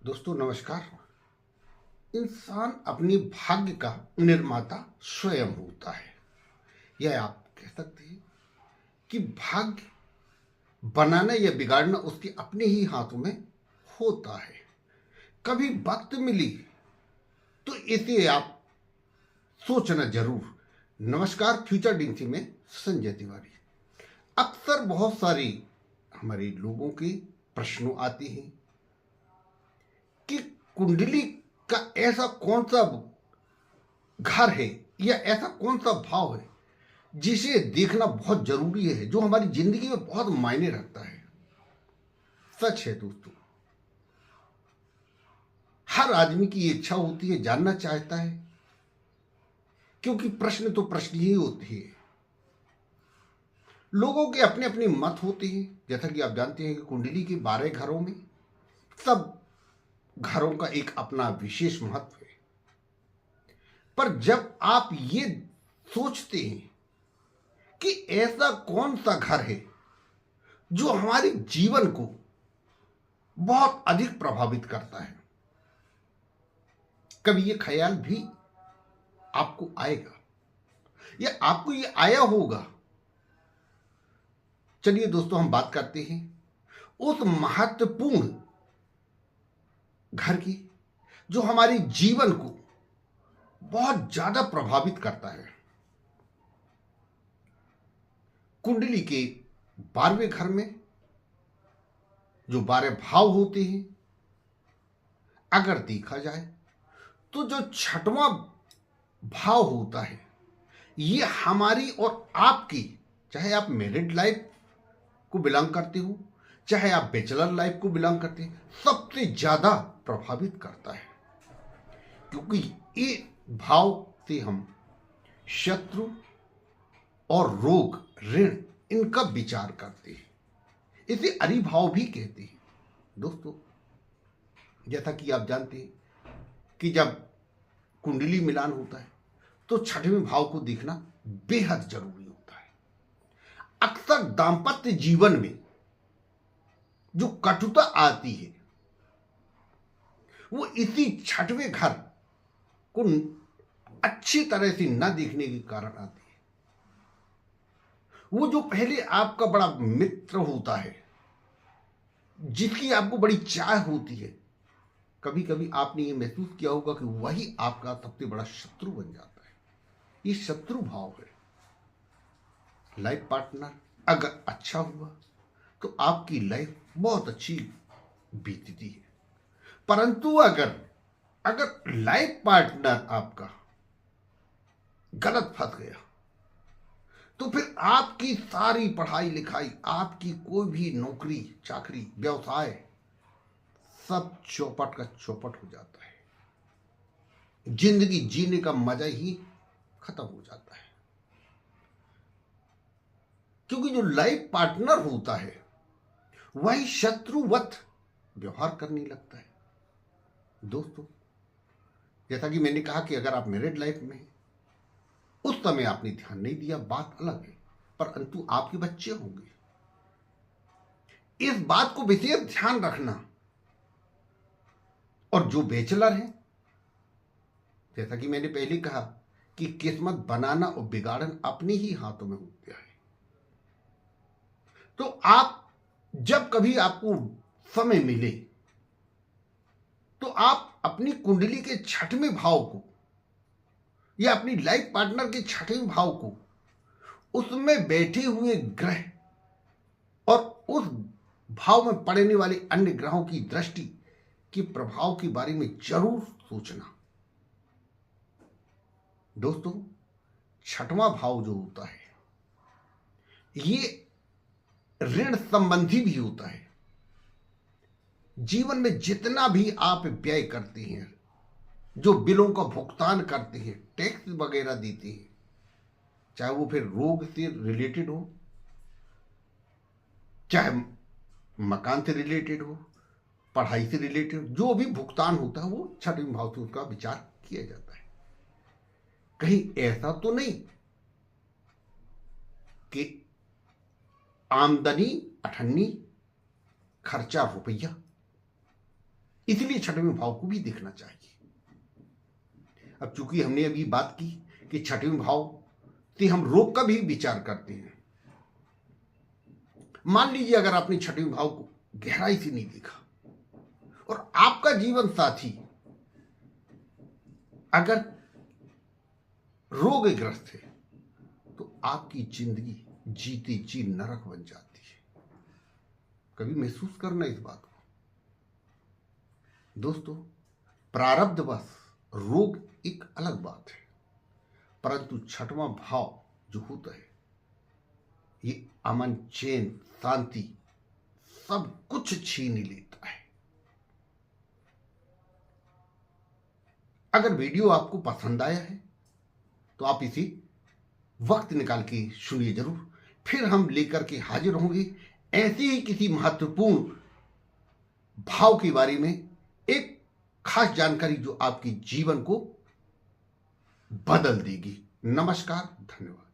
दोस्तों नमस्कार। इंसान अपनी भाग्य का निर्माता स्वयं होता है। यह आप कह सकते हैं कि भाग्य बनाना या बिगाड़ना उसके अपने ही हाथों में होता है। कभी वक्त मिली तो इसे आप सोचना जरूर। नमस्कार, फ्यूचर डिंसी में संजय तिवारी। अक्सर बहुत सारी हमारे लोगों के प्रश्नों आते हैं कि कुंडली का ऐसा कौन सा घर है या ऐसा कौन सा भाव है जिसे देखना बहुत जरूरी है, जो हमारी जिंदगी में बहुत मायने रखता है। सच है दोस्तों, हर आदमी की इच्छा होती है, जानना चाहता है, क्योंकि प्रश्न तो प्रश्न ही होते हैं। लोगों के अपने अपने मत होते हैं। जैसा कि आप जानते हैं कि कुंडली के 12 घरों में सब घरों का एक अपना विशेष महत्व है। पर जब आप ये सोचते हैं कि ऐसा कौन सा घर है जो हमारे जीवन को बहुत अधिक प्रभावित करता है, कभी ये ख्याल भी आपको आएगा या आपको ये आया होगा। चलिए दोस्तों, हम बात करते हैं उस महत्वपूर्ण घर की जो हमारे जीवन को बहुत ज्यादा प्रभावित करता है। कुंडली के 12वें घर में जो 12 भाव होते हैं, अगर देखा जाए तो जो 6वां भाव होता है, ये हमारी और आपकी, चाहे आप मैरिड लाइफ को बिलोंग करते हो, चाहे आप बैचलर लाइफ को बिलोंग करते हैं, सबसे ज्यादा प्रभावित करता है। क्योंकि ये भाव से हम शत्रु और रोग, ऋण, इनका विचार करते हैं। इसे अरिभाव भी कहते हैं। दोस्तों, जैसा कि आप जानते हैं कि जब कुंडली मिलान होता है तो 6वें भाव को देखना बेहद जरूरी होता है। अक्सर दाम्पत्य जीवन में जो कटुता आती है वो इसी 6वें घर को अच्छी तरह से न देखने के कारण आती है। वो जो पहले आपका बड़ा मित्र होता है, जिसकी आपको बड़ी चाह होती है, कभी कभी आपने ये महसूस किया होगा कि वही आपका सबसे बड़ा शत्रु बन जाता है। ये शत्रु भाव है। लाइफ पार्टनर अगर अच्छा हुआ तो आपकी लाइफ बहुत अच्छी बीतती है, परंतु अगर अगर लाइफ पार्टनर आपका गलत फंस गया तो फिर आपकी सारी पढ़ाई लिखाई, आपकी कोई भी नौकरी चाकरी व्यवसाय, सब चौपट का चौपट हो जाता है। जिंदगी जीने का मजा ही खत्म हो जाता है। क्योंकि जो लाइफ पार्टनर होता है वही शत्रुवत व्यवहार करने लगता है। दोस्तों, जैसा कि मैंने कहा कि अगर आप मैरिड लाइफ में हैं, उस समय आपने ध्यान नहीं दिया, बात अलग है, परंतु आपके बच्चे होंगे। इस बात को विशेष ध्यान रखना। और जो बैचलर हैं, जैसा कि मैंने पहले कहा कि किस्मत बनाना और बिगाड़ना अपने ही हाथों में होता है। तो आप जब कभी आपको समय मिले तो आप अपनी कुंडली के 6वें भाव को या अपनी लाइफ पार्टनर के 6वें भाव को, उसमें बैठे हुए ग्रह और उस भाव में पड़ने वाले अन्य ग्रहों की दृष्टि के प्रभाव के बारे में जरूर सोचना। दोस्तों, 6वां भाव जो होता है ये ऋण संबंधी भी होता है। जीवन में जितना भी आप व्यय करते हैं, जो बिलों का भुगतान करते हैं, टैक्स वगैरह देते हैं, चाहे वो फिर रोग से रिलेटेड हो, चाहे मकान से रिलेटेड हो, पढ़ाई से रिलेटेड हो, जो भी भुगतान होता है वो 6वें भाव से उसका विचार किया जाता है। कहीं ऐसा तो नहीं कि आमदनी 98, खर्चा रुपया, इसलिए छठवें भाव को भी देखना चाहिए। अब चूंकि हमने अभी बात की कि छठवें भाव से हम रोग का भी विचार करते हैं, मान लीजिए अगर आपने छठवें भाव को गहराई से नहीं देखा और आपका जीवन साथी अगर रोगग्रस्त है तो आपकी जिंदगी जीते जी नरक बन जाती है। कभी महसूस करना इस बात को। दोस्तों, प्रारब्धवश रोग एक अलग बात है, परंतु छठवां भाव जो होता है ये अमन, चैन, शांति सब कुछ छीन लेता है। अगर वीडियो आपको पसंद आया है तो आप इसे वक्त निकाल के सुनिए जरूर। फिर हम लेकर के हाजिर होंगे ऐसे ही किसी महत्वपूर्ण भाव के बारे में, एक खास जानकारी जो आपके जीवन को बदल देगी। नमस्कार, धन्यवाद।